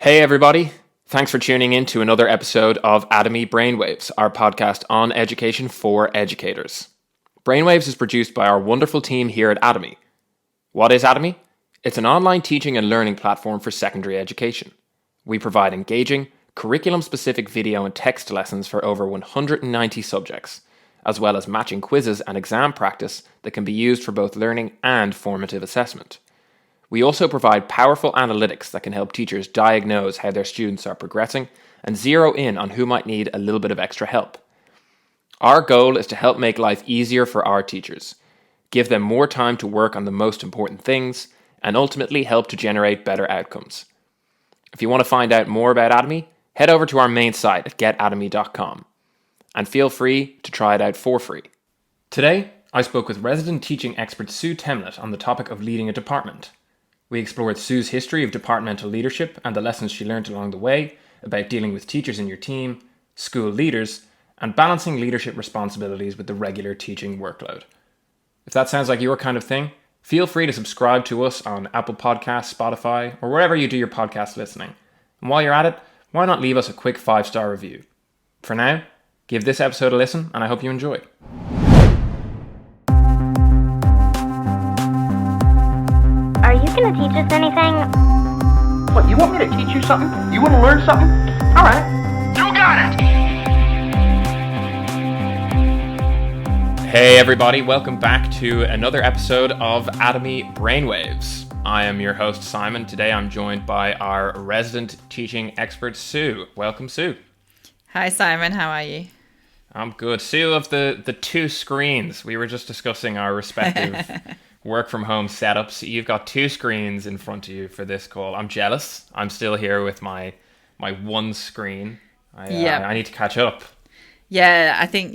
Hey everybody, thanks for tuning in to another episode of Atomi Brainwaves, our podcast on education for educators. Brainwaves is produced by our wonderful team here at Atomi. What is Atomi? It's an online teaching and learning platform for secondary education. We provide engaging, curriculum-specific video and text lessons for over 190 subjects, as well as matching quizzes and exam practice that can be used for both learning and formative assessment. We also provide powerful analytics that can help teachers diagnose how their students are progressing and zero in on who might need a little bit of extra help. Our goal is to help make life easier for our teachers, give them more time to work on the most important things, and ultimately help to generate better outcomes. If you want to find out more about Atomi, head over to our main site at getatomi.com and feel free to try it out for free. Today, I spoke with resident teaching expert Sue Temlett on the topic of leading a department. We explored Sue's history of departmental leadership and the lessons she learned along the way about dealing with teachers in your team, school leaders, and balancing leadership responsibilities with the regular teaching workload. If that sounds like your kind of thing, feel free to subscribe to us on Apple Podcasts, Spotify, or wherever you do your podcast listening. And while you're at it, why not leave us a quick 5-star review? For now, give this episode a listen, and I hope you enjoy. Are you going to teach us anything? What, you want me to teach you something? You want to learn something? All right. You got it! Hey everybody, welcome back to another episode of Atomi Brainwaves. I am your host Simon. Today I'm joined by our resident teaching expert Sue. Welcome, Sue. Hi Simon, how are you? I'm good. Sue, of the two screens, we were just discussing our respective work from home setups. You've got two screens in front of you for this call. I'm jealous. I'm still here with my one screen. I need to catch up. Yeah, I think,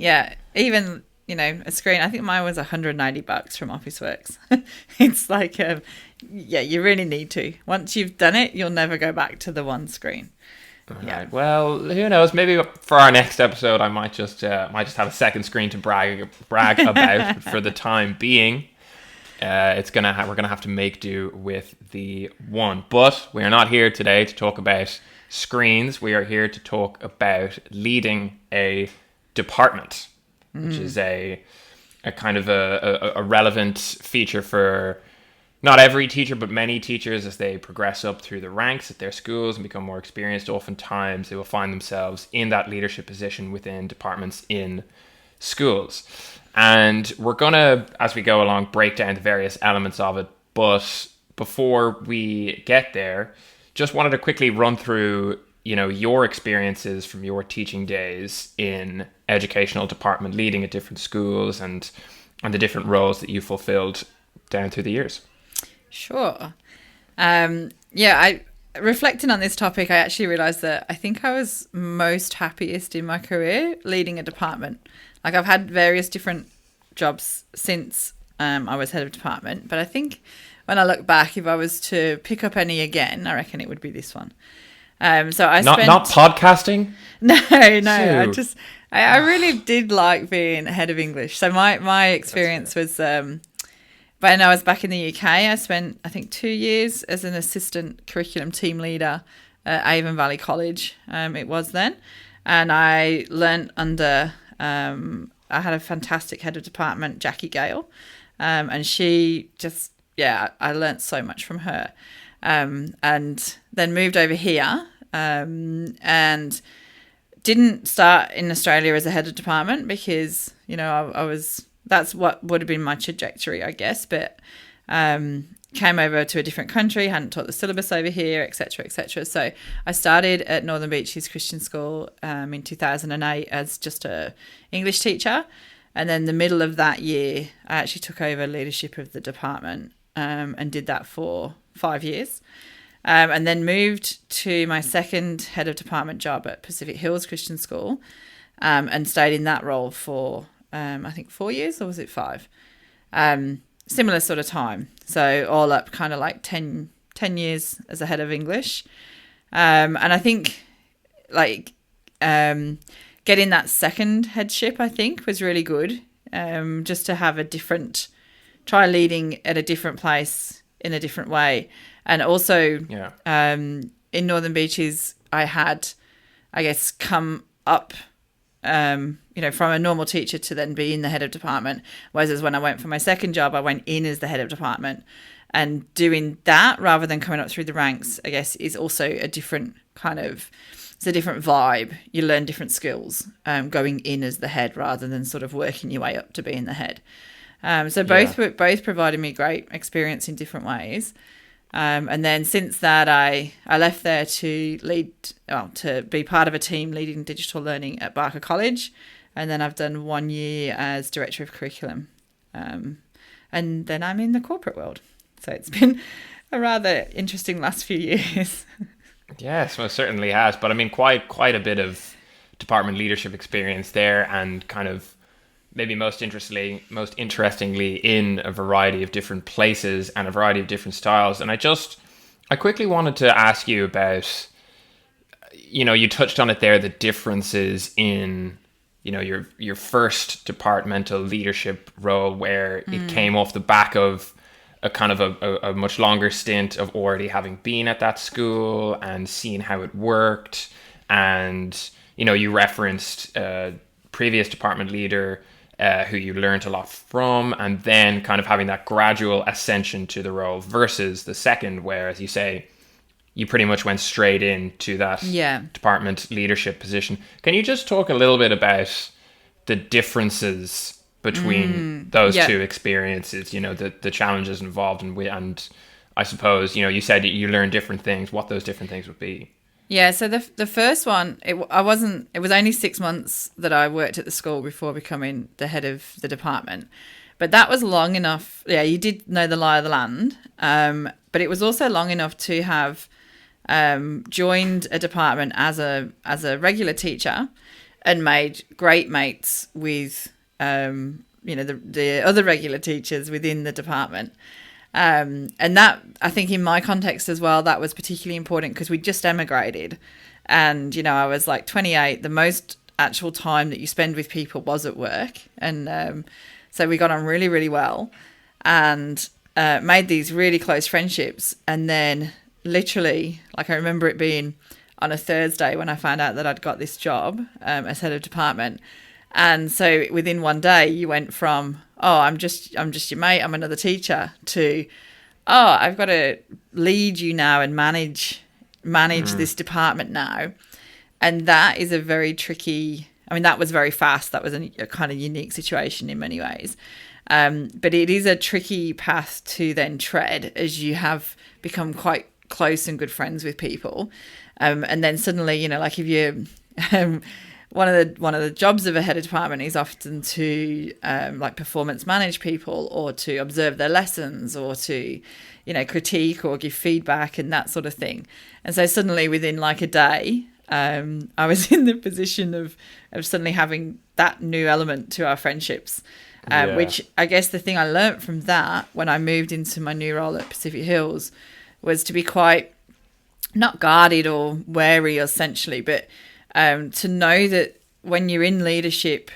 even, a screen, I think mine was $190 from Officeworks. It's like, you really need to. Once you've done it, you'll never go back to the one screen. Right. Well, who knows? Maybe for our next episode, I might just have a second screen to brag about. But for the time being, we're gonna have to make do with the one. But we are not here today to talk about screens. We are here to talk about leading a department, which is a kind of a relevant feature for not every teacher, but many teachers as they progress up through the ranks at their schools and become more experienced. Oftentimes, they will find themselves in that leadership position within departments in schools. And we're going to, as we go along, break down the various elements of it. But before we get there, just wanted to quickly run through, your experiences from your teaching days in educational department, leading at different schools and the different roles that you fulfilled down through the years. Sure. Reflecting on this topic, I actually realised that I think I was most happiest in my career leading a department. Like I've had various different jobs since I was head of department, but I think when I look back, if I was to pick up any again, I reckon it would be this one. Not podcasting. No. I really did like being head of English. So my experience was when I was back in the UK, I spent I think 2 years as an assistant curriculum team leader at Avon Valley College. It was then, and I learnt under. I had a fantastic head of department, Jackie Gale, and she just, I learnt so much from her. And then moved over here and didn't start in Australia as a head of department because, that's what would have been my trajectory, I guess, but came over to a different country, hadn't taught the syllabus over here, etc., etc. So I started at Northern Beaches Christian School in 2008 as just a English teacher, and then the middle of that year I actually took over leadership of the department and did that for 5 years, and then moved to my second head of department job at Pacific Hills Christian School and stayed in that role for I think 4 years, or was it 5? Similar sort of time. So all up kind of like 10 years as a head of English. And I think getting that second headship, I think, was really good. Just to have try leading at a different place in a different way. And also, in Northern Beaches, I had, I guess, come up, from a normal teacher to then being the head of department. Whereas when I went for my second job, I went in as the head of department. And doing that rather than coming up through the ranks, I guess, is also a different it's a different vibe. You learn different skills going in as the head rather than sort of working your way up to being the head. So both provided me great experience in different ways. And then since that, I left there to be part of a team leading digital learning at Barker College. And then I've done 1 year as director of curriculum. And then I'm in the corporate world. So it's been a rather interesting last few years. Yes, most certainly has. But I mean, quite a bit of department leadership experience there, and kind of maybe most interestingly in a variety of different places and a variety of different styles. And I quickly wanted to ask you about, you touched on it there, the differences in, your first departmental leadership role, where it came off the back of a kind of a much longer stint of already having been at that school and seeing how it worked. And, you referenced previous department leader who you learned a lot from, and then kind of having that gradual ascension to the role versus the second, where, as you say, you pretty much went straight into that department leadership position. Can you just talk a little bit about the differences between those two experiences, the challenges involved, and I suppose, you said you learned different things, what those different things would be? Yeah, so the first one, it was only 6 months that I worked at the school before becoming the head of the department. But that was long enough. Yeah, you did know the lie of the land. But it was also long enough to have joined a department as a regular teacher and made great mates with the other regular teachers within the department. And that, I think in my context as well, that was particularly important because we just emigrated. And, I was like 28. The most actual time that you spend with people was at work. And so we got on really, really well and made these really close friendships. And then literally, like I remember it being on a Thursday when I found out that I'd got this job as head of department. And so within one day, you went from, I'm just your mate, I'm another teacher, to, I've got to lead you now and manage this department now. And that is a very tricky, that was very fast. That was a kind of unique situation in many ways. But it is a tricky path to then tread as you have become quite close and good friends with people. And then suddenly, like if you... One of the jobs of a head of department is often to performance manage people, or to observe their lessons, or to critique or give feedback and that sort of thing. And so suddenly within like a day, I was in the position of suddenly having that new element to our friendships, which I guess the thing I learnt from that when I moved into my new role at Pacific Hills was to be quite not guarded or wary essentially, but to know that when you're in leadership,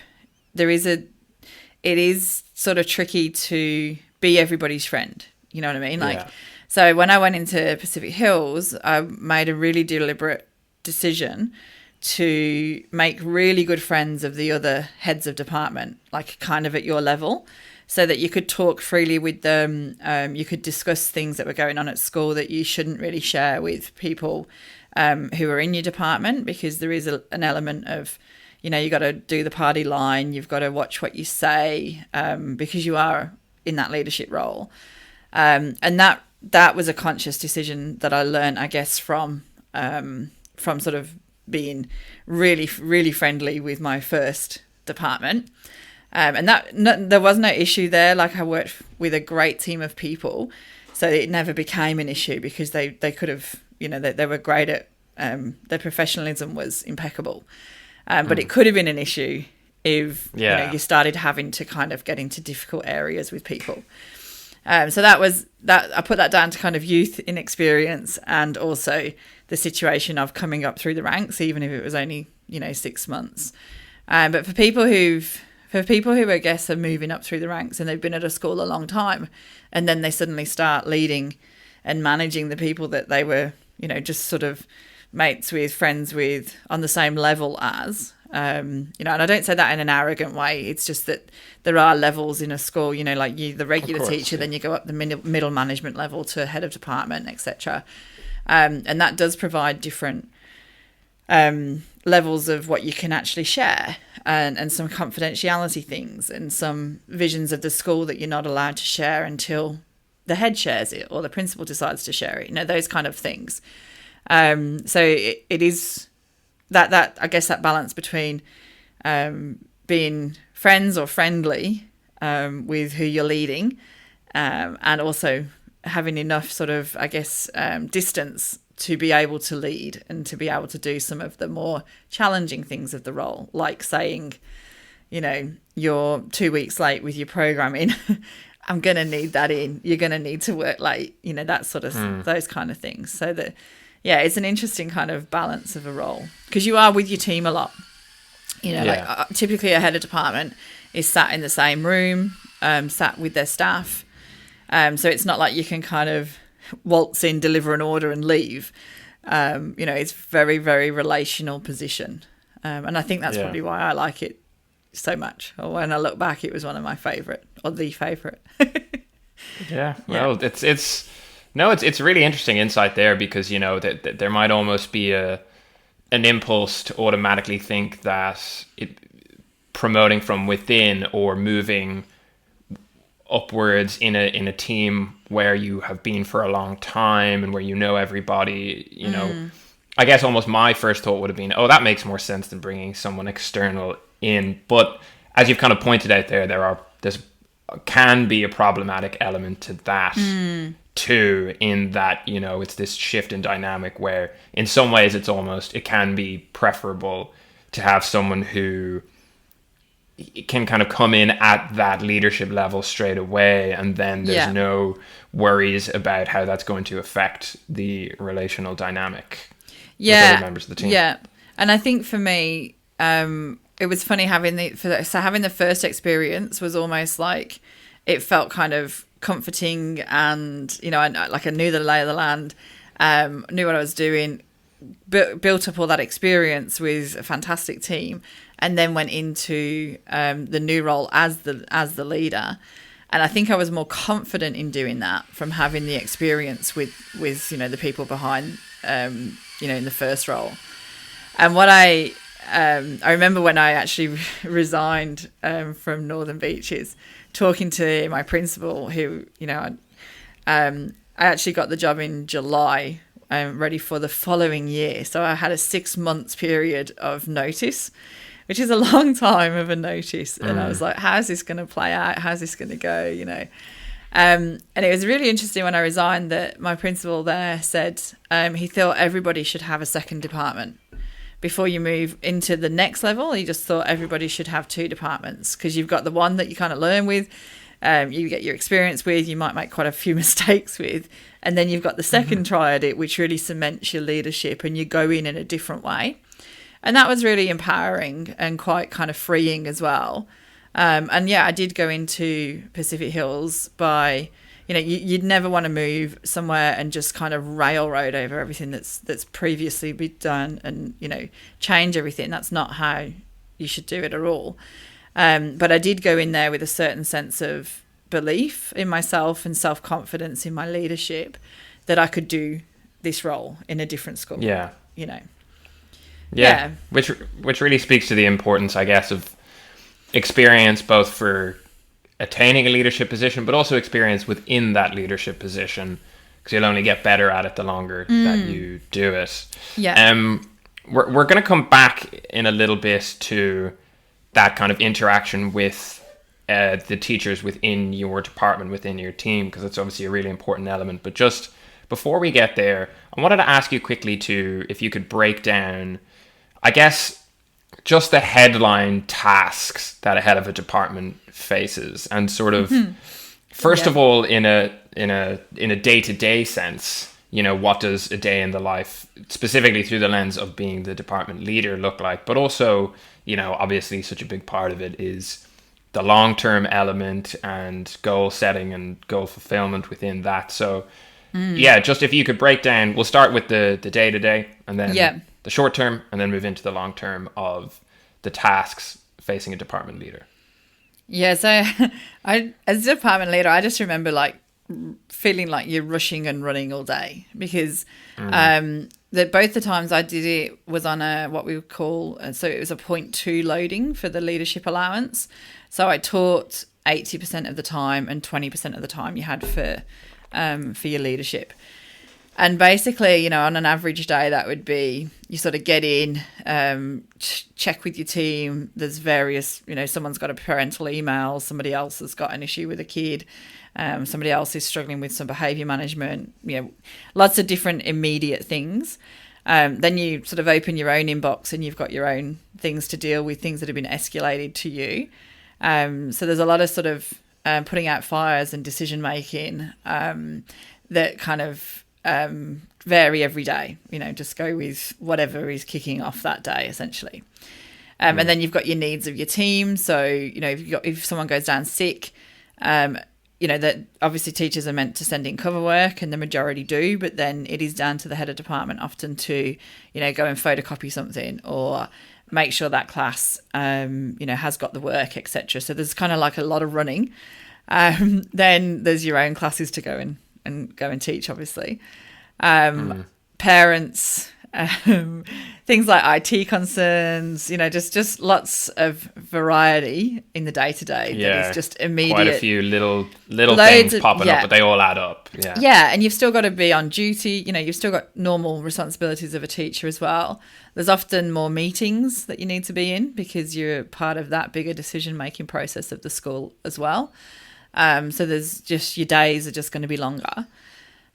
it is sort of tricky to be everybody's friend. You know what I mean? So when I went into Pacific Hills, I made a really deliberate decision to make really good friends of the other heads of department, like kind of at your level, so that you could talk freely with them. You could discuss things that were going on at school that you shouldn't really share with people who are in your department, because there is an element of, you got to do the party line, you've got to watch what you say, because you are in that leadership role. And that was a conscious decision that I learned, I guess, from sort of being really, really friendly with my first department. And there was no issue there. Like, I worked with a great team of people, so it never became an issue, because they could have, they were great at, their professionalism was impeccable. But it could have been an issue if you started having to kind of get into difficult areas with people. So that was that. I put that down to kind of youth inexperience, and also the situation of coming up through the ranks, even if it was only 6 months. But for people who I guess are moving up through the ranks and they've been at a school a long time, and then they suddenly start leading and managing the people that they were just sort of mates with, friends with, on the same level as. And I don't say that in an arrogant way. It's just that there are levels in a school, like you, the regular teacher, then you go up the middle management level to head of department, etc. And that does provide different levels of what you can actually share, and some confidentiality things, and some visions of the school that you're not allowed to share until the head shares it or the principal decides to share it. Those kind of things. So it is that I guess that balance between being friends or friendly with who you're leading, and also having enough sort of, I guess, distance to be able to lead and to be able to do some of the more challenging things of the role, like saying, you're 2 weeks late with your programming. I'm going to need that in. You're going to need to work late, that sort of, those kind of things. So that, it's an interesting kind of balance of a role, because you are with your team a lot. Like typically a head of department is sat in the same room, sat with their staff. So it's not like you can kind of waltz in, deliver an order and leave. It's very, very relational position. And I think that's probably why I like it so much. Or when I look back, it was one of my favourite, or the favourite. It's really interesting insight there, because that there might almost be an impulse to automatically think that promoting from within or moving upwards in a team where you have been for a long time and where everybody, I guess almost my first thought would have been, that makes more sense than bringing someone external in. But as you've kind of pointed out there can be a problematic element to that too, in that, it's this shift in dynamic where in some ways it can be preferable to have someone who can kind of come in at that leadership level straight away, and then there's no worries about how that's going to affect the relational dynamic with other members of the team. Yeah, and I think for me, it was funny having the first experience was almost like it felt kind of comforting, and I knew the lay of the land, knew what I was doing, built up all that experience with a fantastic team, and then went into the new role as the leader. And I think I was more confident in doing that from having the experience with the people behind in the first role. And what I remember when I actually resigned from Northern Beaches, talking to my principal, who I actually got the job in July, ready for the following year. So I had a 6 months period of notice, which is a long time of a notice. And I was like, how's this going to play out? How's this going to go? And it was really interesting when I resigned that my principal there said he thought everybody should have a second department. Before you move into the next level, he just thought everybody should have 2 departments, because you've got the one that you kind of learn with, you get your experience with, you might make quite a few mistakes with, and then you've got the second try at it, which really cements your leadership, and you go in a different way. And that was really empowering and quite kind of freeing as well. I did go into Pacific Hills by, you'd never want to move somewhere and just kind of railroad over everything that's previously been done and, change everything. That's not how you should do it at all. But I did go in there with a certain sense of belief in myself and self-confidence in my leadership that I could do this role in a different school. Yeah, which really speaks to the importance, I guess, of experience, both for attaining a leadership position, but also experience within that leadership position, because you'll only get better at it the longer that you do it. We're going to come back in a little bit to that kind of interaction with the teachers within your department, within your team, because it's obviously a really important element. But just before we get there, I wanted to ask you quickly if you could break down, I guess, just the headline tasks that a head of a department faces, and sort of first of all, in a day-to-day sense, what does a day in the life, specifically through the lens of being the department leader, look like? But also, obviously such a big part of it is the long-term element and goal setting and goal fulfillment within that. So yeah, just if you could break down, we'll start with the day-to-day and then the short term and then move into the long term of the tasks facing a department leader. Yeah, so as a department leader, I just remember like feeling like you're rushing and running all day because both the times I did it was on what we would call, so it was a 0.2 loading for the leadership allowance. So I taught 80% of the time and 20% of the time you had for your leadership. And basically, on an average day, that would be you sort of get in, check with your team. There's various, someone's got a parental email, somebody else has got an issue with a kid, somebody else is struggling with some behaviour management, lots of different immediate things. Then you sort of open your own inbox and you've got your own things to deal with, things that have been escalated to you. So there's a lot of sort of putting out fires and decision making that kind of vary every day, just go with whatever is kicking off that day essentially. And then you've got your needs of your team. So, if someone goes down sick, that obviously teachers are meant to send in cover work and the majority do, but then it is down to the head of department often to, go and photocopy something or make sure that class, has got the work, etc. So there's kind of like a lot of running. Then there's your own classes to go and teach, obviously. Parents, things like IT concerns, just lots of variety in the day-to-day that is just immediate. Quite a few little things popping up, but they all add up. Yeah, and you've still got to be on duty. You've still got normal responsibilities of a teacher as well. There's often more meetings that you need to be in because you're part of that bigger decision-making process of the school as well. So there's just your days are just going to be longer.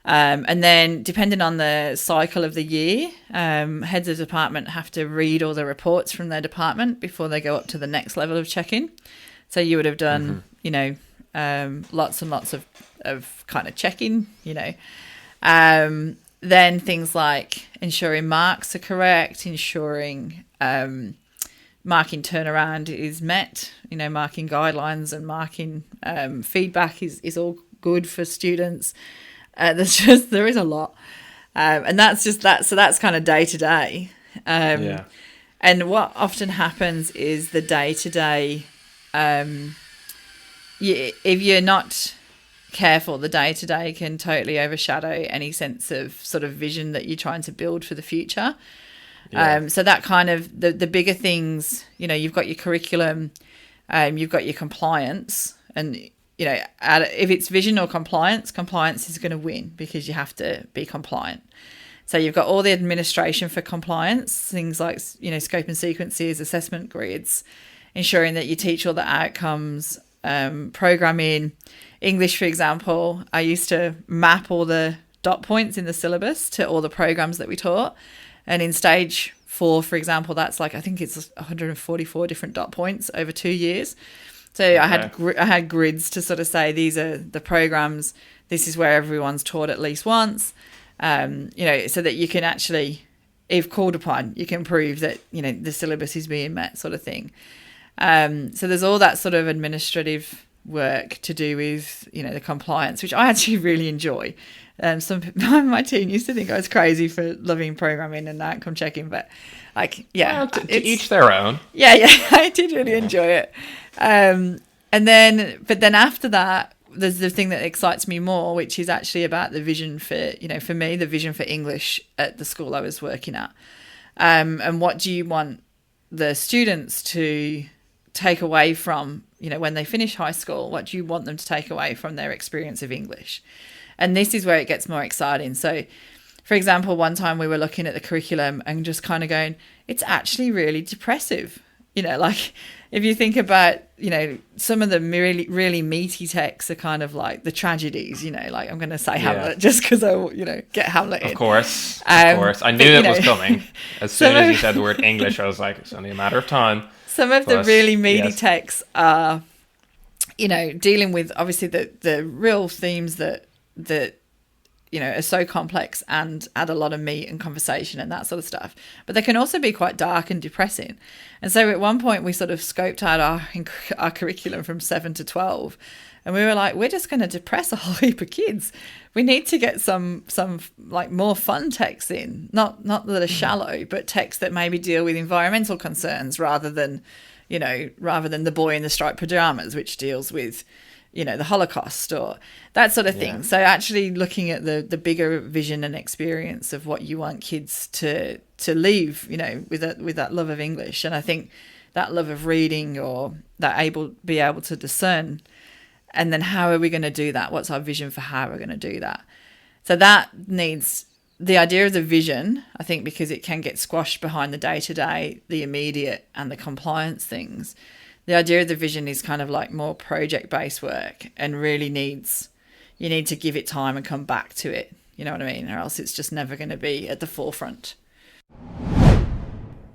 And then depending on the cycle of the year, heads of department have to read all the reports from their department before they go up to the next level of check-in. So you would have done, lots and lots of kind of check-in, Then things like ensuring marks are correct, ensuring marking turnaround is met, marking guidelines and marking feedback is all good for students. There is a lot. And that's just that. So that's kind of day to day. And what often happens is the day to day, if you're not careful, the day to day can totally overshadow any sense of sort of vision that you're trying to build for the future. So that kind of the bigger things, you've got your curriculum, you've got your compliance, and if it's vision or compliance is going to win because you have to be compliant. So you've got all the administration for compliance, things like scope and sequences, assessment grids, ensuring that you teach all the outcomes, programming. English, for example, I used to map all the dot points in the syllabus to all the programs that we taught. And in stage 4, for example, that's like, I think it's 144 different dot points over 2 years. So I had grids to sort of say, these are the programs, this is where everyone's taught at least once, so that you can actually, if called upon, you can prove that, the syllabus is being met sort of thing. So there's all that sort of administrative work to do with, the compliance, which I actually really enjoy. Some my team used to think I was crazy for loving programming and outcome checking, but to each their own. Yeah, I did really enjoy it. But then after that, there's the thing that excites me more, which is actually about the vision for, for me, the vision for English at the school I was working at. And what do you want the students to take away from, when they finish high school? What do you want them to take away from their experience of English? And this is where it gets more exciting. So, for example, one time we were looking at the curriculum and just kind of going, it's actually really depressive. Like if you think about, some of the really, really meaty texts are kind of like the tragedies, like I'm going to say Hamlet just because I, get Hamlet in. Of course. I knew it was coming. As soon as you said the word English, I was like, it's only a matter of time. Some of the really meaty texts are, dealing with obviously the real themes that are so complex and add a lot of meat and conversation and that sort of stuff. But they can also be quite dark and depressing. And so at one point we sort of scoped out our curriculum from 7 to 12. And we were like, we're just going to depress a whole heap of kids. We need to get some like more fun texts in, not that are shallow, but texts that maybe deal with environmental concerns rather than the boy in the striped pajamas, which deals with, the Holocaust or that sort of thing. So actually looking at the bigger vision and experience of what you want kids to leave, with that love of English. And I think that love of reading or be able to discern. And then how are we going to do that? What's our vision for how we're going to do that? So that needs the idea of the vision, I think, because it can get squashed behind the day-to-day, the immediate and the compliance things. The idea of the vision is kind of like more project-based work and really you need to give it time and come back to it. You know what I mean? Or else it's just never going to be at the forefront.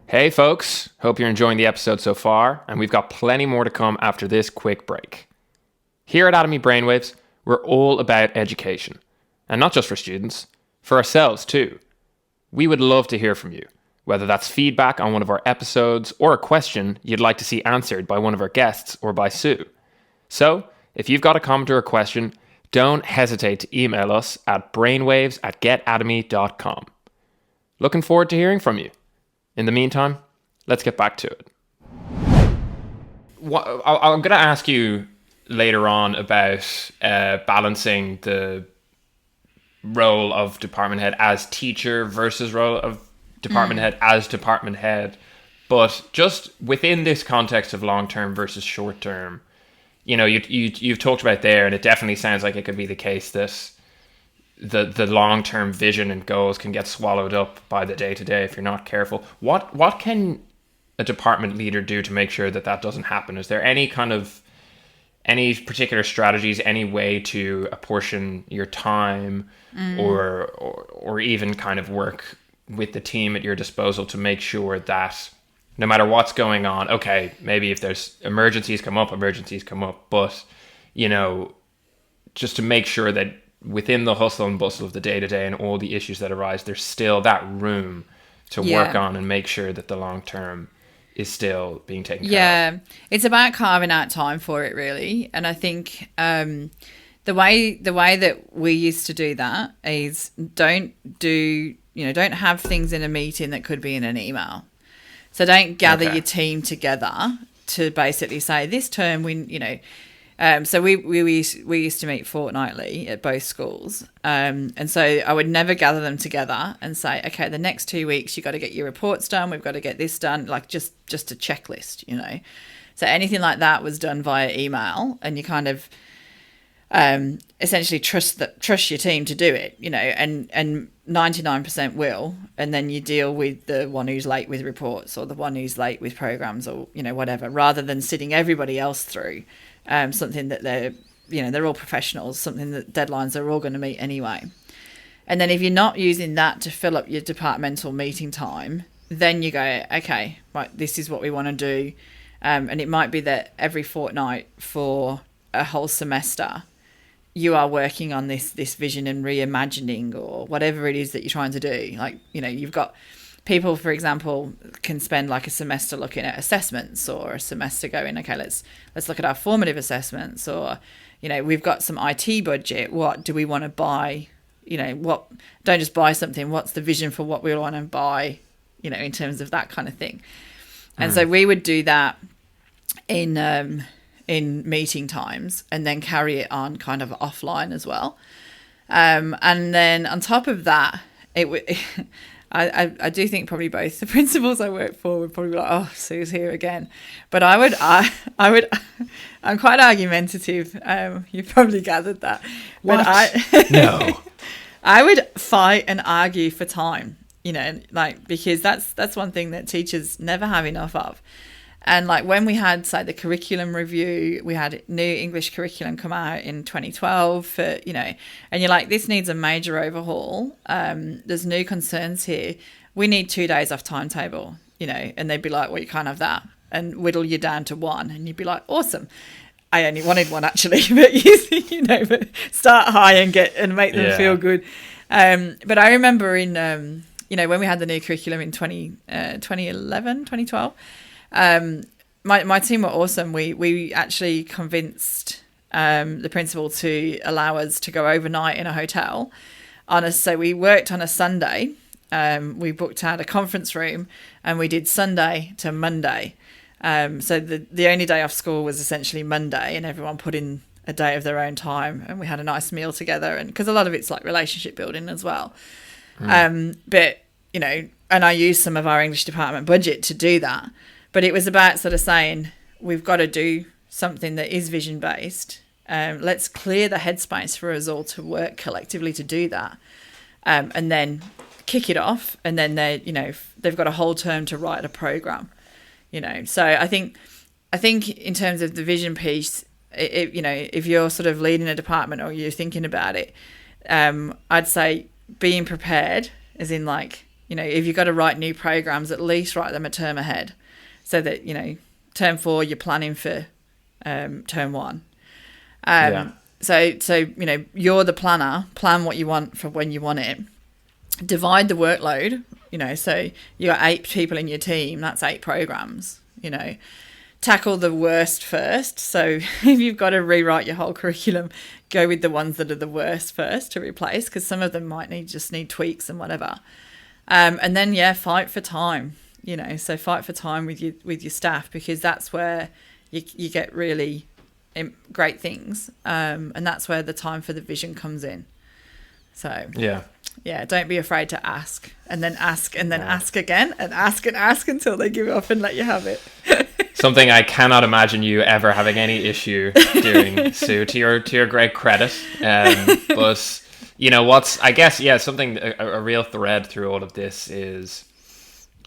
Hey folks, hope you're enjoying the episode so far, and we've got plenty more to come after this quick break. Here at Atomi Brainwaves, we're all about education. And not just for students, for ourselves too. We would love to hear from you, whether that's feedback on one of our episodes or a question you'd like to see answered by one of our guests or by Sue. So, if you've got a comment or a question, don't hesitate to email us at brainwaves@getatomy.com. Looking forward to hearing from you. In the meantime, let's get back to it. I'm going to ask you later on about balancing the role of department head as teacher versus role of department head as department head. But just within this context of long-term versus short-term, you've talked about there, and it definitely sounds like it could be the case that the long-term vision and goals can get swallowed up by the day-to-day if you're not careful. What can a department leader do to make sure that doesn't happen? Is there any particular strategies, any way to apportion your time or even kind of work with the team at your disposal to make sure that no matter what's going on, okay, maybe if there's emergencies come up, but, just to make sure that within the hustle and bustle of the day-to-day and all the issues that arise, there's still that room to work on and make sure that the long term is still being taken care of. It's about carving out time for it, really. And I think the way that we used to do that is don't have things in a meeting that could be in an email. So don't gather your team together to basically say this term so we used to meet fortnightly at both schools, and so I would never gather them together and say, okay, the next 2 weeks you got to get your reports done, we've got to get this done, like just a checklist, So anything like that was done via email, and you kind of essentially trust your team to do it, and 99% will, and then you deal with the one who's late with reports or the one who's late with programs or whatever, rather than sitting everybody else through something that they're all professionals, something that deadlines are all going to meet anyway. And then if you're not using that to fill up your departmental meeting time, then you go, okay, right, this is what we want to do, and it might be that every fortnight for a whole semester you are working on this vision and reimagining or whatever it is that you're trying to do. Like, you've got people, for example, can spend like a semester looking at assessments, or a semester going, okay, let's look at our formative assessments, or, we've got some IT budget. What do we want to buy? Don't just buy something. What's the vision for what we want to buy, in terms of that kind of thing. And so we would do that in meeting times, and then carry it on kind of offline as well. And then on top of that, I do think probably both the principals I work for would probably be like, oh, Sue's here again. But I would I'm quite argumentative. You've probably gathered that. What? But No. I would fight and argue for time, because that's one thing that teachers never have enough of. And like when we had, say, the curriculum review, we had new English curriculum come out in 2012 for, and you're like, this needs a major overhaul. There's new concerns here. We need 2 days off timetable, and they'd be like, well, you can't have that, and whittle you down to one. And you'd be like, awesome. I only wanted one actually, but but start high and make them feel good. But I remember in when we had the new curriculum in 2011, 2012, my team were awesome. We actually convinced the principal to allow us to go overnight in a hotel. So we worked on a Sunday. We booked out a conference room and we did Sunday to Monday. So the only day off school was essentially Monday, and everyone put in a day of their own time, and we had a nice meal together. And because a lot of it's like relationship building as well. But and I used some of our English department budget to do that. But it was about sort of saying, we've got to do something that is vision based. Let's clear the headspace for us all to work collectively to do that. And then kick it off. And then they've got a whole term to write a program. So I think in terms of the vision piece, if you're sort of leading a department or you're thinking about it, I'd say being prepared, as in if you've got to write new programs, at least write them a term ahead, so that term 4 you're planning for term 1. So you're the planner. Plan what you want for when you want it. Divide the workload. So you got 8 people in your team. That's 8 programs. Tackle the worst first. So if you've got to rewrite your whole curriculum, go with the ones that are the worst first to replace, because some of them might just need tweaks and whatever. And then fight for time. So fight for time with your staff, because that's where you get really great things, and that's where the time for the vision comes in. So don't be afraid to ask, and then ask, and then ask again, and ask until they give up and let you have it. Something I cannot imagine you ever having any issue doing, Sue, to your great credit. But I guess something, a real thread through all of this is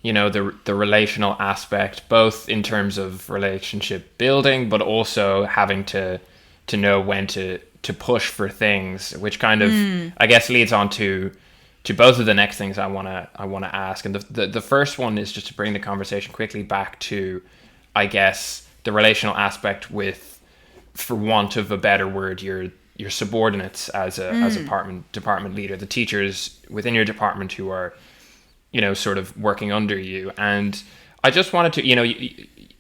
the relational aspect, both in terms of relationship building, but also having to know when to push for things, which kind of I guess leads on to both of the next things I want to ask. And the first one is just to bring the conversation quickly back to, I guess, the relational aspect with, for want of a better word, your subordinates as a department leader, the teachers within your department who are sort of working under you. And I just wanted to,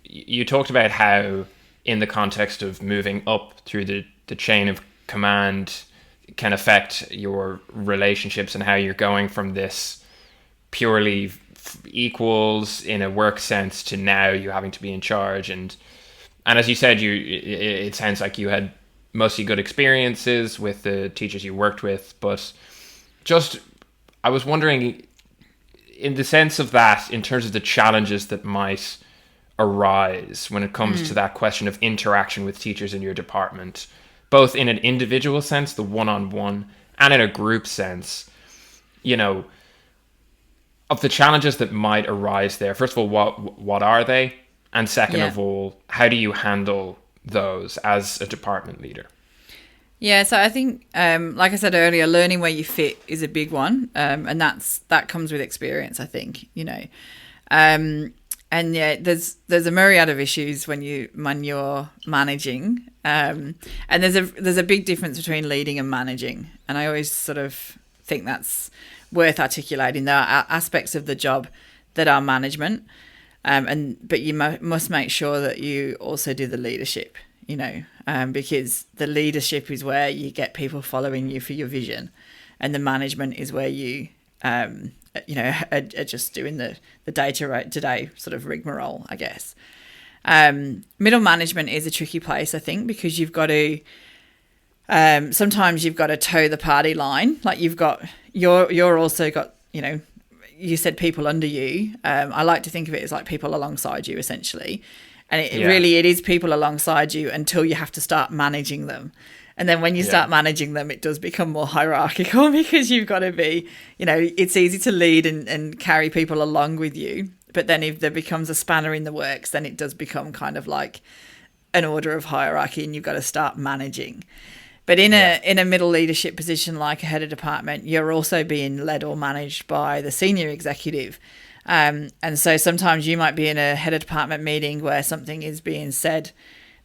you talked about how in the context of moving up through the chain of command can affect your relationships, and how you're going from this purely equals in a work sense to now you having to be in charge. And as you said, it sounds like you had mostly good experiences with the teachers you worked with, but just I was wondering, in the sense of that, in terms of the challenges that might arise when it comes to that question of interaction with teachers in your department, both in an individual sense, the one-on-one, and in a group sense, of the challenges that might arise there. First of all, what are they? And second of all, how do you handle those as a department leader? Yeah, so I think, like I said earlier, learning where you fit is a big one, and that comes with experience, I think. And there's a myriad of issues when you're managing, and there's a big difference between leading and managing, and I always sort of think that's worth articulating. There are aspects of the job that are management, but you must make sure that you also do the leadership. Because the leadership is where you get people following you for your vision, and the management is where you, are just doing the day-to-day sort of rigmarole, I guess. Middle management is a tricky place, I think, because you've got to, sometimes you've got to toe the party line. Like you're also got, you said people under you. I like to think of it as like people alongside you, essentially. And it is people alongside you until you have to start managing them. And then when you start managing them, it does become more hierarchical, because you've got to be, it's easy to lead and carry people along with you. But then if there becomes a spanner in the works, then it does become kind of like an order of hierarchy, and you've got to start managing. But in a middle leadership position like a head of department, you're also being led or managed by the senior executive. And so sometimes you might be in a head of department meeting where something is being said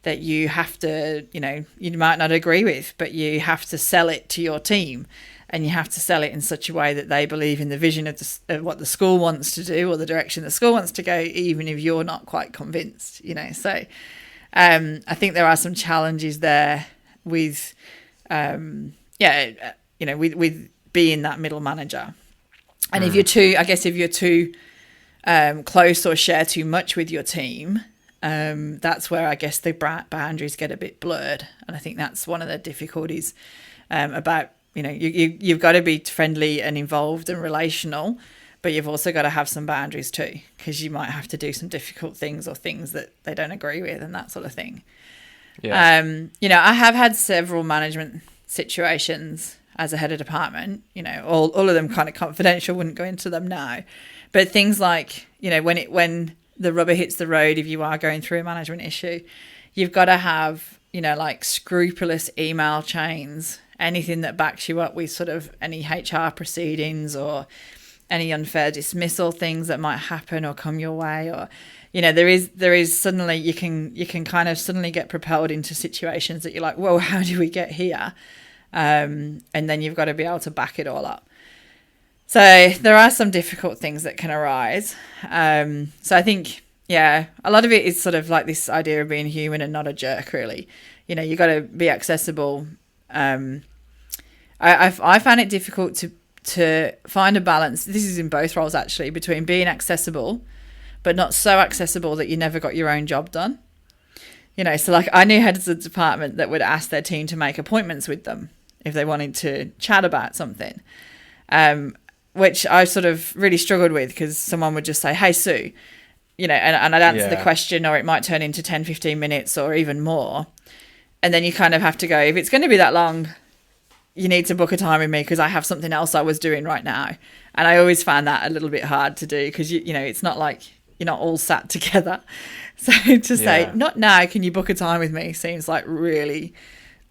that you have to, you might not agree with, but you have to sell it to your team, and you have to sell it in such a way that they believe in the vision of what the school wants to do or the direction the school wants to go, even if you're not quite convinced, So I think there are some challenges there with, with being that middle manager. And if you're too close or share too much with your team, that's where I guess the boundaries get a bit blurred. And I think that's one of the difficulties about, you've got to be friendly and involved and relational, but you've also got to have some boundaries too, because you might have to do some difficult things or things that they don't agree with and that sort of thing. Yeah. I have had several management situations as a head of department, all of them kind of confidential, wouldn't go into them now. But things like, when the rubber hits the road, if you are going through a management issue, you've got to have, like scrupulous email chains, anything that backs you up with sort of any HR proceedings or any unfair dismissal things that might happen or come your way, or, there is suddenly you can kind of suddenly get propelled into situations that you're like, whoa, how do we get here? And then you've got to be able to back it all up. So there are some difficult things that can arise. So I think, a lot of it is sort of like this idea of being human and not a jerk, really. You got to be accessible. I found it difficult to find a balance. This is in both roles, actually, between being accessible, but not so accessible that you never got your own job done. So like I knew heads of department that would ask their team to make appointments with them if they wanted to chat about something. Which I sort of really struggled with, because someone would just say, hey, Sue, and I'd answer the question, or it might turn into 10, 15 minutes or even more. And then you kind of have to go, if it's going to be that long, you need to book a time with me because I have something else I was doing right now. And I always found that a little bit hard to do, because, it's not like you're not all sat together. So to say, not now, can you book a time with me, seems like really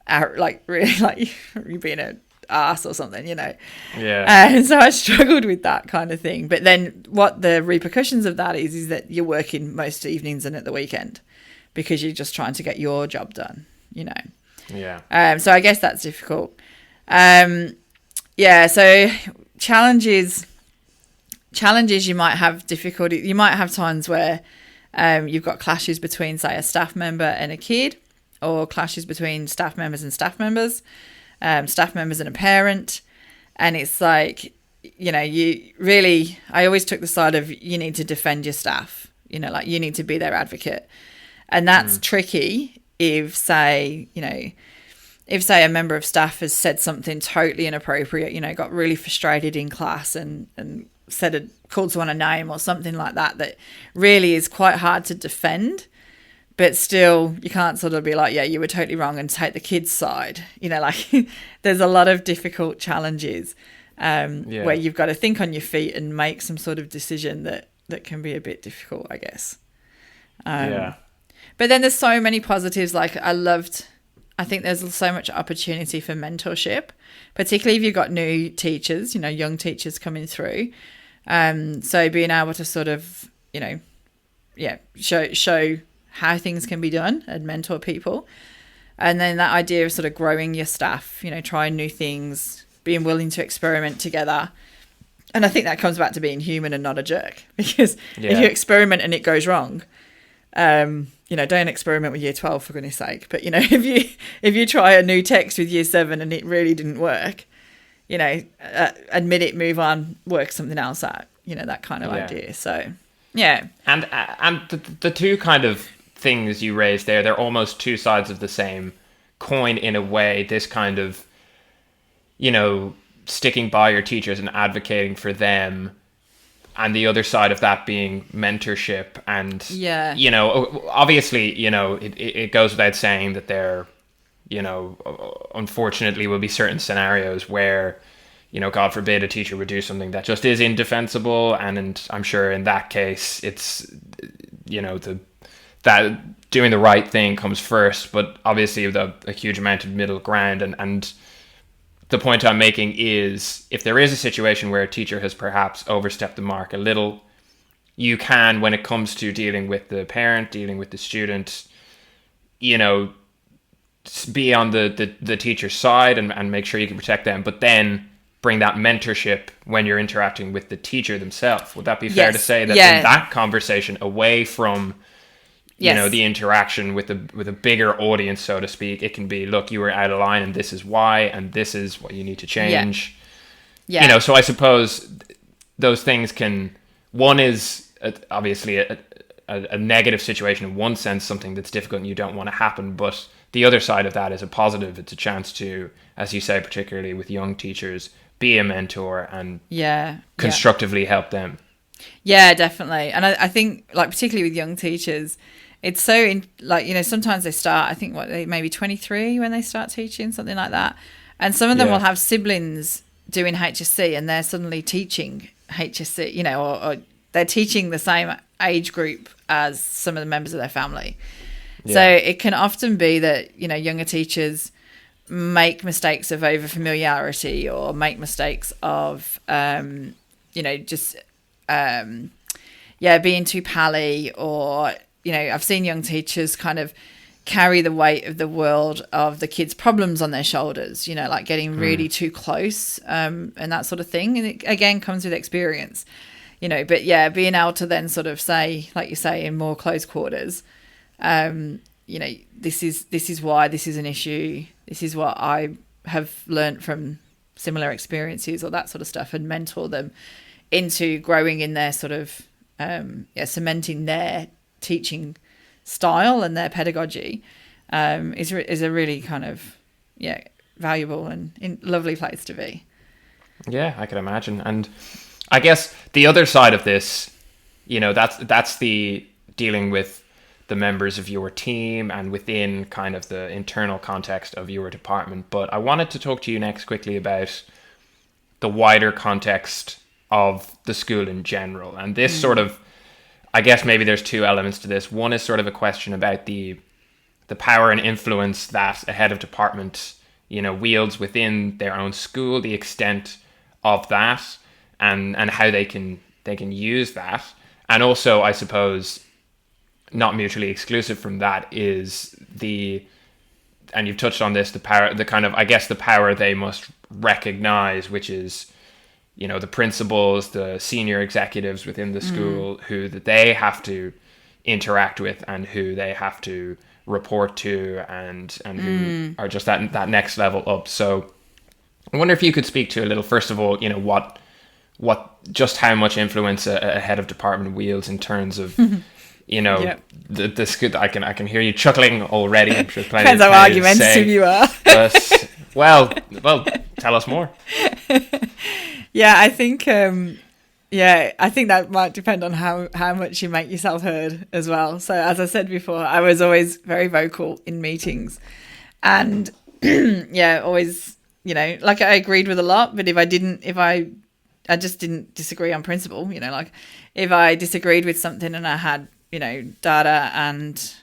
you're being an ass or something, Yeah. And so I struggled with that kind of thing. But then what the repercussions of that is that you're working most evenings and at the weekend, because you're just trying to get your job done, Yeah. So I guess that's difficult. So challenges, you might have difficulty. You might have times where you've got clashes between, say, a staff member and a kid, or clashes between staff members and staff members and a parent. And it's like, I always took the side of, you need to defend your staff, like you need to be their advocate. And that's tricky if, say, a member of staff has said something totally inappropriate, got really frustrated in class and called someone a name or something like that really is quite hard to defend. But still, you can't sort of be like, yeah, you were totally wrong, and take the kid's side. There's a lot of difficult challenges where you've got to think on your feet and make some sort of decision that can be a bit difficult, I guess. But then there's so many positives. Like I think there's so much opportunity for mentorship, particularly if you've got new teachers, young teachers coming through. So being able to sort of, show how things can be done and mentor people. And then that idea of sort of growing your staff, trying new things, being willing to experiment together. And I think that comes back to being human and not a jerk, because if you experiment and it goes wrong, don't experiment with year 12 for goodness sake. But, if you try a new text with year 7 and it really didn't work, admit it, move on, work something else out, that kind of idea. So, yeah. And the two kind of things you raised there, they're almost two sides of the same coin in a way. This kind of, sticking by your teachers and advocating for them, and the other side of that being mentorship. And, obviously, it goes without saying that there, unfortunately will be certain scenarios where, God forbid, a teacher would do something that just is indefensible. And I'm sure in that case, it's, that doing the right thing comes first, but obviously a huge amount of middle ground. And the point I'm making is, if there is a situation where a teacher has perhaps overstepped the mark a little, you can, when it comes to dealing with the parent, dealing with the student, be on the teacher's side and make sure you can protect them, but then bring that mentorship when you're interacting with the teacher themselves. Would that be fair to say that in that conversation, away from the interaction with a bigger audience, so to speak, it can be, look, you were out of line and this is why, and this is what you need to change. So I suppose those things one is obviously a negative situation in one sense, something that's difficult and you don't want to happen, but the other side of that is a positive. It's a chance to, as you say, particularly with young teachers, be a mentor and constructively help them. Yeah, definitely. And I think, like, particularly with young teachers, it's so sometimes they start, I think they maybe 23 when they start teaching, something like that, and some of them will have siblings doing HSC and they're suddenly teaching HSC, or they're teaching the same age group as some of the members of their family. So it can often be that, younger teachers make mistakes of over familiarity, or make mistakes of, being too pally, or, I've seen young teachers kind of carry the weight of the world of the kids' problems on their shoulders, like getting really too close, and that sort of thing. And it, again, comes with experience, but being able to then sort of say, like you say, in more close quarters, this is why this is an issue. This is what I have learnt from similar experiences, or that sort of stuff, and mentor them into growing in their sort of, cementing their teaching style and their pedagogy, is a really kind of, valuable and lovely place to be. Yeah, I can imagine. And I guess the other side of this, that's the dealing with the members of your team and within kind of the internal context of your department. But I wanted to talk to you next quickly about the wider context of the school in general. And this sort of, I guess maybe there's two elements to this. One is sort of a question about the power and influence that a head of department, wields within their own school, the extent of that, and how they can use that. And also, I suppose, not mutually exclusive from that is and you've touched on this, the power, the kind of, I guess, the power they must recognize, which is, the principals, the senior executives within the school, who that they have to interact with and who they have to report to, and who are just that next level up. So I wonder if you could speak to a little, first of all, what just how much influence a head of department wields in terms of the school. I can hear you chuckling already. I'm sure depends how argumentative you are. But, well, tell us more. I think I think that might depend on how much you make yourself heard as well. So as I said before, I was always very vocal in meetings, and always, like, I agreed with a lot, but if I just didn't disagree on principle, like if I disagreed with something and I had, data and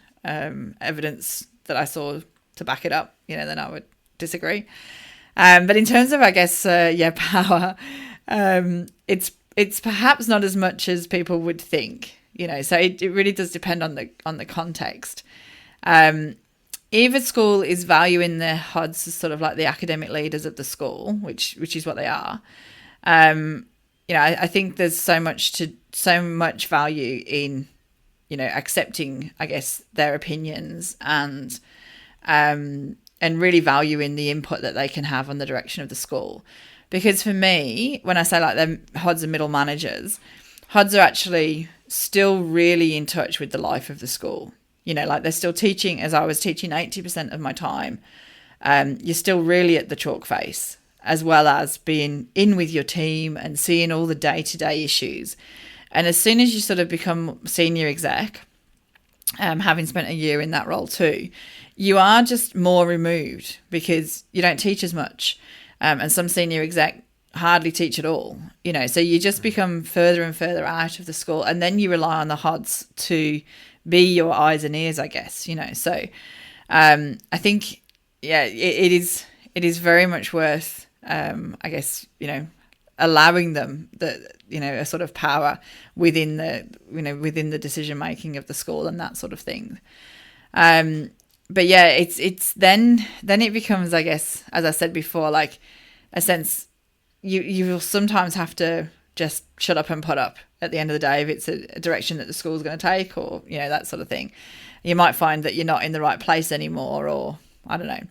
evidence that I saw to back it up, then I would disagree. But in terms of, I guess, power, it's perhaps not as much as people would think, so it really does depend on the context. If a school is valuing their HODs as sort of like the academic leaders of the school, which is what they are, I think there's so much value in, accepting, I guess, their opinions and really valuing the input that they can have on the direction of the school. Because for me, when I say like they're HODs and middle managers, HODs are actually still really in touch with the life of the school. Like they're still teaching, as I was teaching 80% of my time. You're still really at the chalk face, as well as being in with your team and seeing all the day-to-day issues. And as soon as you sort of become senior exec, having spent a year in that role too, you are just more removed because you don't teach as much. And some senior exec hardly teach at all, so you just become further and further out of the school, and then you rely on the HODs to be your eyes and ears, I guess, So I think, it is very much worth, I guess, allowing them a sort of power within the decision making of the school and that sort of thing. but yeah, it's then it becomes, I guess, as I said before, like a sense you will sometimes have to just shut up and put up at the end of the day if it's a direction that the school's going to take, or that sort of thing. You might find that you're not in the right place anymore, or I don't know.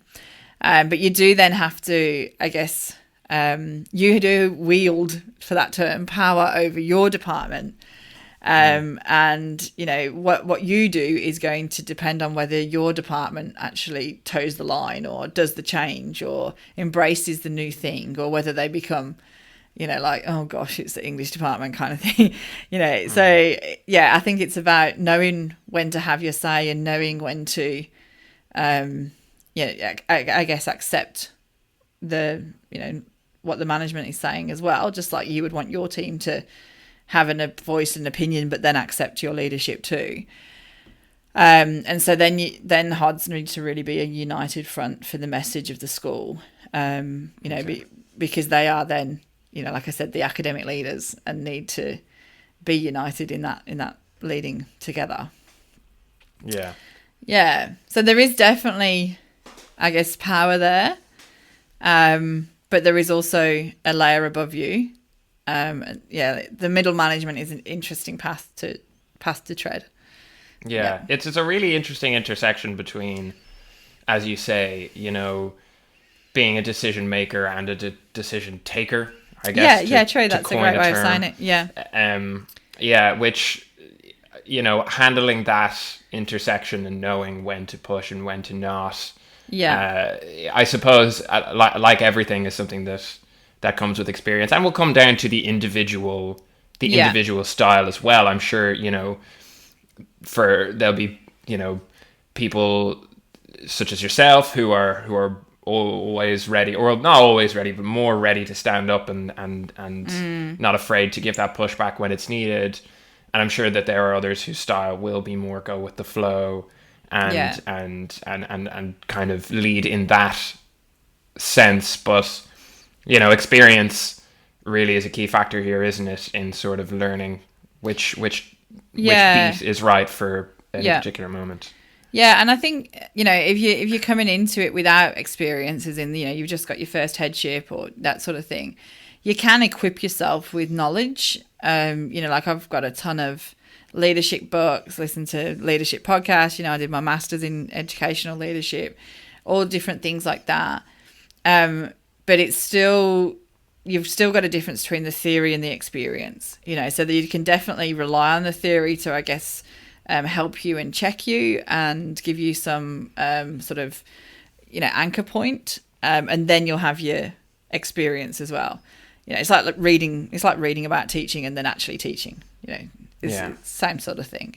But you do then have to, I guess, you do wield, for that term, power over your department. And what you do is going to depend on whether your department actually toes the line, or does the change, or embraces the new thing, or whether they become, like, oh gosh, it's the English department kind of thing. So yeah, I think it's about knowing when to have your say, and knowing when to I guess accept the what the management is saying as well, just like you would want your team to have a voice and opinion, but then accept your leadership too. And so then HODs need to really be a united front for the message of the school, because they are then, like I said, the academic leaders, and need to be united in that leading together. Yeah. So there is definitely, I guess, power there, but there is also a layer above you. The middle management is an interesting path to tread. Yeah. It's a really interesting intersection between, as you say, being a decision maker and a decision taker, I guess. True. That's a great way of saying it. Which, handling that intersection and knowing when to push and when to not. I suppose, like everything, is something that comes with experience, and will come down to the individual style as well. I'm sure, there'll be, people such as yourself who are always ready, or not always ready, but more ready to stand up and not afraid to give that pushback when it's needed. And I'm sure that there are others whose style will be more go with the flow and kind of lead in that sense. But experience really is a key factor here, isn't it, in sort of learning which beat is right for any particular moment. Yeah, and I think, if you're coming into it without experiences in, you've just got your first headship or that sort of thing, you can equip yourself with knowledge. Like I've got a ton of leadership books, listen to leadership podcasts. I did my master's in educational leadership, all different things like that. But it's still, you've still got a difference between the theory and the experience, so that you can definitely rely on the theory to, I guess, help you and check you and give you some sort of, anchor point. And then you'll have your experience as well. It's like reading. It's like reading about teaching and then actually teaching. It's the same sort of thing.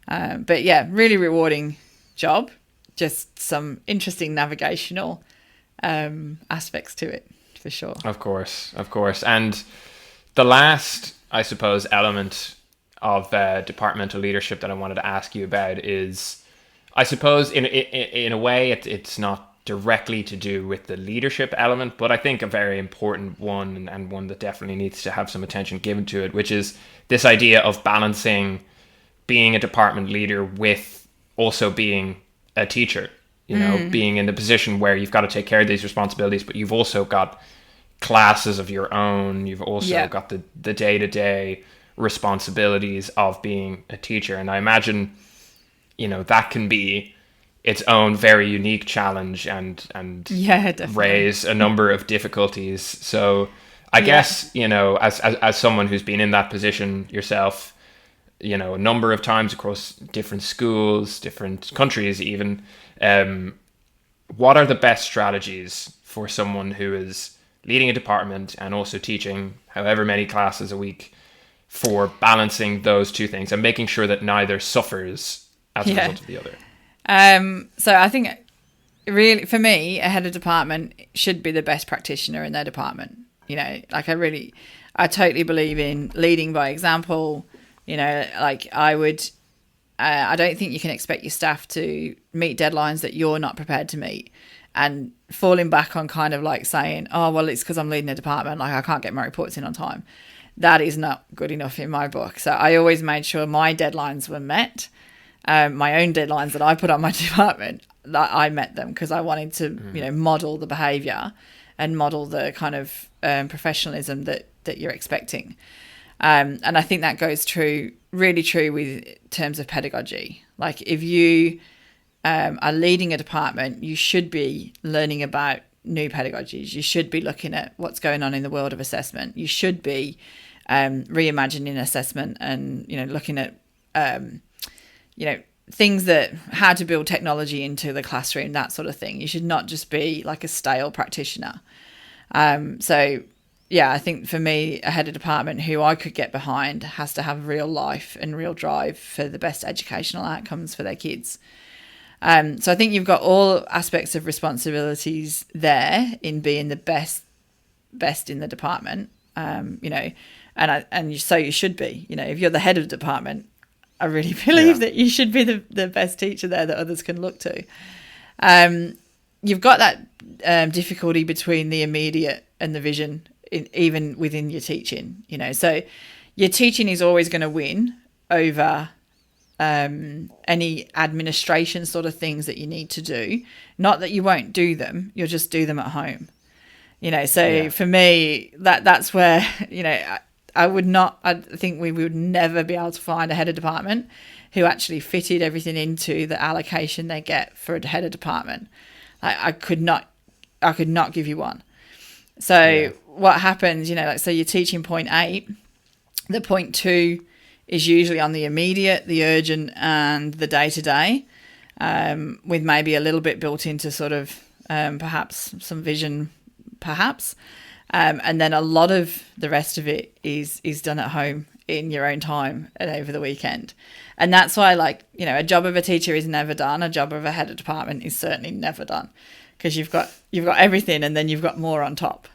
But yeah, really rewarding job. Just some interesting navigational aspects to it, for sure. Of course. And the last, I suppose, element of departmental leadership that I wanted to ask you about is, I suppose, in a way, it's not directly to do with the leadership element, but I think a very important one, and one that definitely needs to have some attention given to it, which is this idea of balancing being a department leader with also being a teacher, being in the position where you've got to take care of these responsibilities, but you've also got classes of your own. You've also got the day-to-day responsibilities of being a teacher. And I imagine, that can be its own very unique challenge and raise a number of difficulties. So I guess, as someone who's been in that position yourself, a number of times across different schools, different countries even, what are the best strategies for someone who is leading a department and also teaching however many classes a week, for balancing those two things and making sure that neither suffers as a result of the other? So I think, really, for me, a head of department should be the best practitioner in their department. Like I totally believe in leading by example. Like I don't think you can expect your staff to meet deadlines that you're not prepared to meet, and falling back on kind of like saying, oh, well, it's because I'm leading a department, like I can't get my reports in on time. That is not good enough in my book. So I always made sure my deadlines were met. My own deadlines that I put on my department, I met them because I wanted to, model the behaviour and model the kind of professionalism that you're expecting. And I think that goes really true with terms of pedagogy. Like if you are leading a department, you should be learning about new pedagogies. You should be looking at what's going on in the world of assessment. You should be reimagining assessment and, looking at, things that how to build technology into the classroom, that sort of thing. You should not just be like a stale practitioner. I think for me, a head of department who I could get behind has to have real life and real drive for the best educational outcomes for their kids. So I think you've got all aspects of responsibilities there in being the best in the department, so you should be. If you're the head of the department, I really believe that you should be the best teacher there that others can look to. You've got that difficulty between the immediate and the vision, even within your teaching. So your teaching is always going to win over any administration sort of things that you need to do. Not that you won't do them, you'll just do them at home. For me, that's where, I think we would never be able to find a head of department who actually fitted everything into the allocation they get for a head of department. I could not give you one. So what happens, so you're teaching point 8, the point 2 is usually on the immediate, the urgent and the day-to-day, with maybe a little bit built into sort of perhaps some vision, perhaps. And then a lot of the rest of it is done at home in your own time and over the weekend. And that's why, a job of a teacher is never done. A job of a head of department is certainly never done, because you've got everything and then you've got more on top,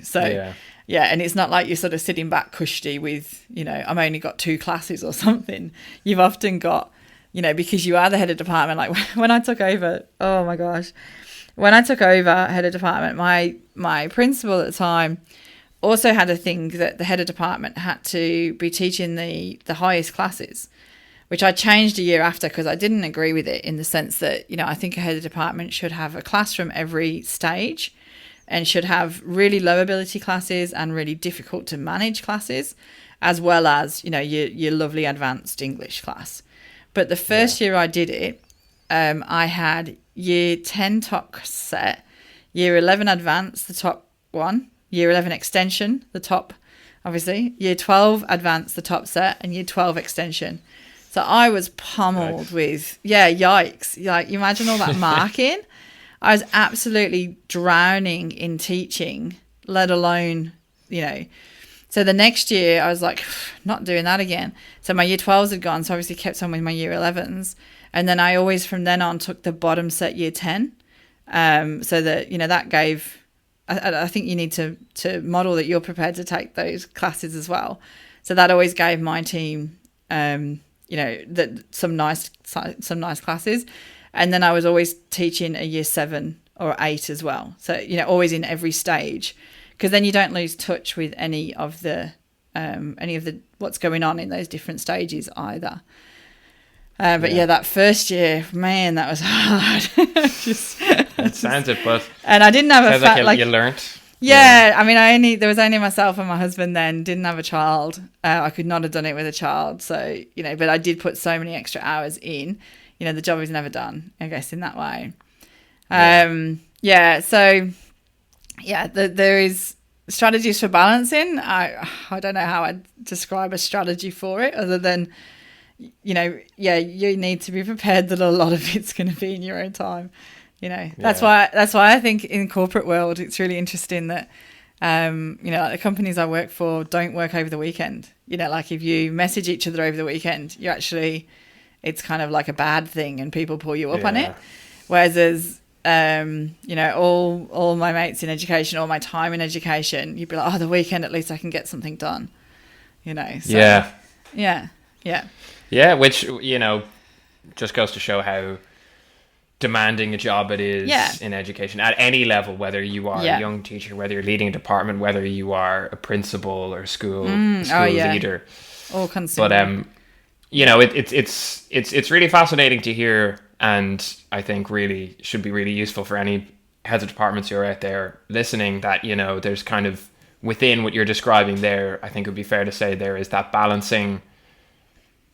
So, and it's not like you're sort of sitting back cushy with, I've only got 2 classes or something. You've often got, because you are the head of department. Like when I took over, oh my gosh, when I took over head of department, my principal at the time also had a thing that the head of department had to be teaching the highest classes, which I changed a year after because I didn't agree with it, in the sense that, I think a head of department should have a class from every stage and should have really low ability classes and really difficult to manage classes, as well as, your lovely advanced English class. But the first year I did it, I had year 10 top set, year 11 advanced, the top one, year 11 extension, the top, obviously, year 12 advanced, the top set, and year 12 extension. So I was pummeled with, yikes. Like, you imagine all that marking. I was absolutely drowning in teaching, let alone, So the next year I was like, not doing that again. So my year 12s had gone, so I obviously kept on with my year 11s. And then I always, from then on, took the bottom set year 10. So that, that gave, I think you need to model that you're prepared to take those classes as well. So that always gave my team, some nice classes. And then I was always teaching a year 7 or 8 as well. So, always in every stage, because then you don't lose touch with any of the what's going on in those different stages either. But that first year, man, that was hard. It sounds it, but and I didn't have you learnt. Yeah, I mean, there was only myself and my husband then. Didn't have a child. I could not have done it with a child. So but I did put so many extra hours in. The job is never done, I guess, in that way. There is strategies for balancing. I don't know how I'd describe a strategy for it, other than, you need to be prepared that a lot of it's going to be in your own time. That's why I think in corporate world, it's really interesting that, like the companies I work for don't work over the weekend. Like if you message each other over the weekend, it's kind of like a bad thing and people pull you up on it. Whereas as, all my mates in education, all my time in education, you'd be like, the weekend, at least I can get something done, So, Yeah, which, just goes to show how demanding a job it is in education at any level, whether you are a young teacher, whether you're leading a department, whether you are a principal or school leader. All consuming. But it's really fascinating to hear And I think really should be really useful for any heads of departments who are out there listening, that, you know, there's kind of within what you're describing there, I think it would be fair to say there is that balancing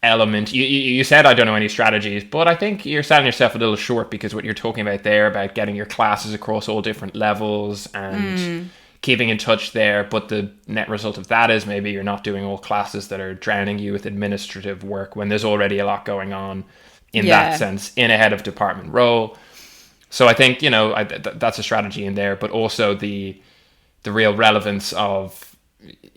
element. You said, I don't know any strategies, but I think you're selling yourself a little short, because what you're talking about there about getting your classes across all different levels and keeping in touch there, but the net result of that is maybe you're not doing all classes that are drowning you with administrative work when there's already a lot going on in that sense in a head of department role. So I think, you know, that's a strategy in there, but also the real relevance of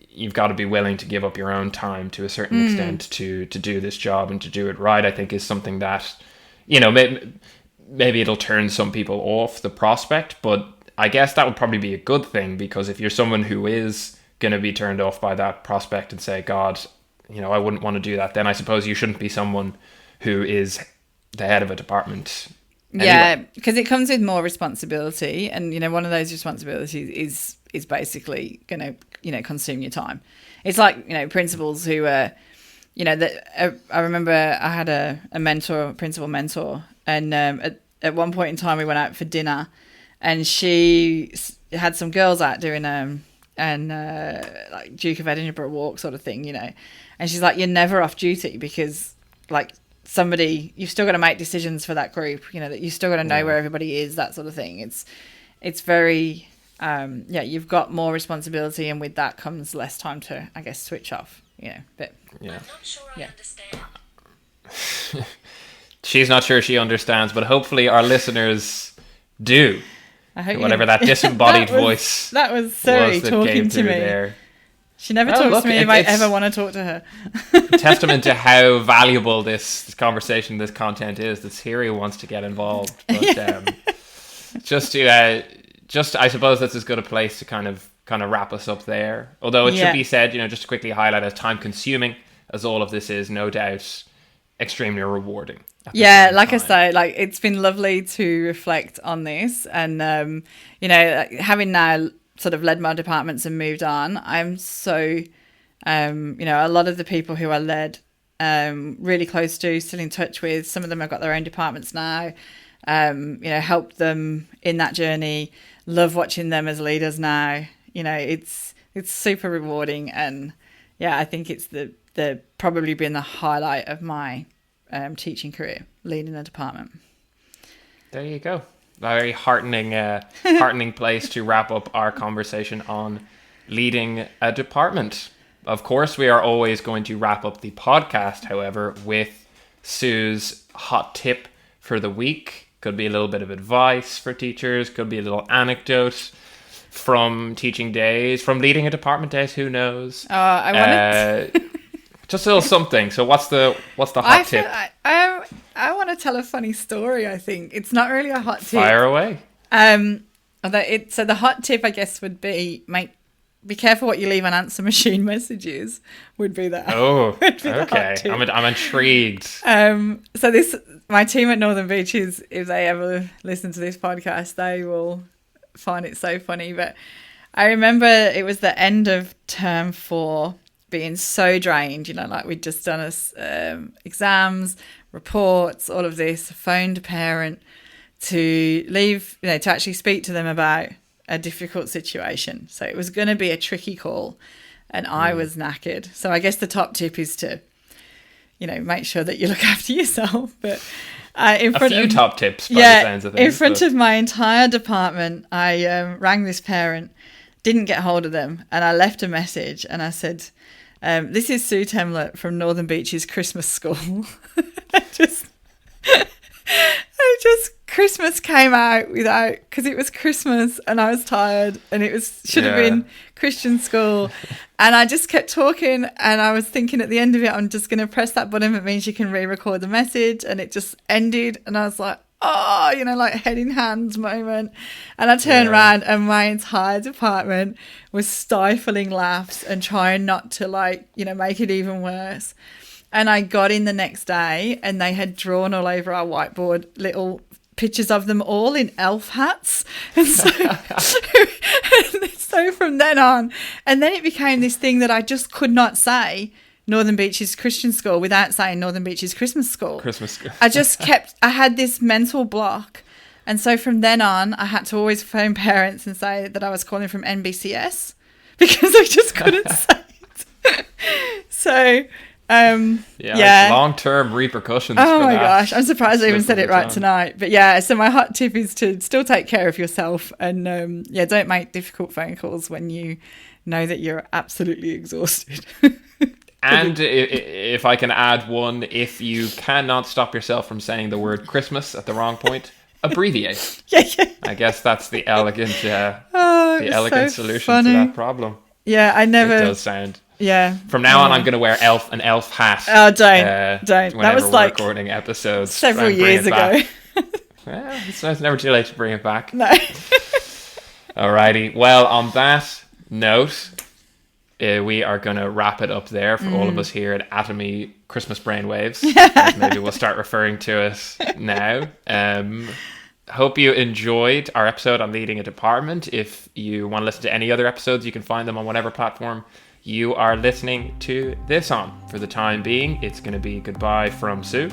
you've got to be willing to give up your own time to a certain extent to do this job and to do it right, I think is something that, you know, maybe it'll turn some people off the prospect, but I guess that would probably be a good thing, because if you're someone who is going to be turned off by that prospect and say, God, you know, I wouldn't want to do that, then I suppose you shouldn't be someone who is the head of a department. Anyway. Yeah, because it comes with more responsibility, and, you know, one of those responsibilities is basically going to, you know, consume your time. It's like, you know, principals who are, you know, I remember I had a principal mentor, and at one point in time we went out for dinner, and she had some girls out doing like Duke of Edinburgh walk sort of thing, you know, and she's like, you're never off duty, because like you've still got to make decisions for that group, you know, that you still got to know where everybody is, that sort of thing. It's very you've got more responsibility, and with that comes less time to, I guess, switch off, you know. But I'm not sure I understand. She's not sure she understands, but hopefully our listeners do. I hope whatever that disembodied voice that was Zoe talking to me there. She never talks to me if I ever want to talk to her. Testament to how valuable this conversation, this content is, that Siri wants to get involved. But just I suppose that's as good a place to kind of wrap us up there. Although it should be said, you know, just to quickly highlight, as time consuming as all of this is, no doubt extremely rewarding. Yeah, like I say, like it's been lovely to reflect on this, and you know, having now sort of led my departments and moved on, I'm so you know, a lot of the people who I led really close to, still in touch with. Some of them have got their own departments now. You know, helped them in that journey. Love watching them as leaders now. You know, it's super rewarding, and yeah, I think it's the probably been the highlight of my teaching career, leading a department. There you go. Very heartening place to wrap up our conversation on leading a department. Of course, we are always going to wrap up the podcast, however, with Sue's hot tip for the week. Could be a little bit of advice for teachers, could be a little anecdote from teaching days, from leading a department days, who knows. I wanted just a little something. So what's the hot tip? I want to tell a funny story. I think it's not really a hot tip. Fire away. So the hot tip, I guess, would be be careful what you leave on answer machine messages. Would be that. Oh, okay. I'm intrigued. So my team at Northern Beaches, if they ever listen to this podcast, they will find it so funny. But I remember it was the end of term 4. Being so drained, you know, like we'd just done exams, reports, all of this, phoned a parent to leave, you know, to actually speak to them about a difficult situation. So it was going to be a tricky call, and I was knackered. So I guess the top tip is to, you know, make sure that you look after yourself. But in front of top tips, by the sounds of things, in front of my entire department, I rang this parent, didn't get hold of them, and I left a message, and I said, this is Sue Temlett from Northern Beaches Christmas School. Christmas came out because it was Christmas and I was tired, and it should have been Christian school. And I just kept talking, and I was thinking at the end of it, I'm just going to press that button. It means you can re-record the message. And it just ended. And I was like, oh, you know, like head in hands moment. And I turned around, and my entire department was stifling laughs and trying not to, like, you know, make it even worse. And I got in the next day, and they had drawn all over our whiteboard little pictures of them all in elf hats. And so from then on, and then it became this thing that I just could not say Northern Beaches Christian School without saying Northern Beaches Christmas School. Christmas school. I had this mental block. And so from then on, I had to always phone parents and say that I was calling from NBCS because I just couldn't say it. So, long-term repercussions. Oh for my that. gosh, I'm surprised I even said it right tongue. tonight. But yeah, so my hot tip is to still take care of yourself and don't make difficult phone calls when you know that you're absolutely exhausted. And if I can add one, if you cannot stop yourself from saying the word Christmas at the wrong point, abbreviate. Yeah. I guess that's the elegant, solution funny. to that problem. Yeah, I never. It does sound. Yeah. From now on, I'm going to wear an elf hat. Oh, don't. That was we're like recording episodes several years ago. Well, it's never too late to bring it back. No. Alrighty. Well, on that note, we are going to wrap it up there for all of us here at Atomi Christmas Brainwaves. As maybe we'll start referring to it now. Hope you enjoyed our episode on leading a department. If you want to listen to any other episodes, you can find them on whatever platform you are listening to this on. For the time being, it's going to be goodbye from Sue.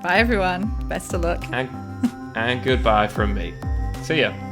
Bye, everyone. Best of luck. And goodbye from me. See ya.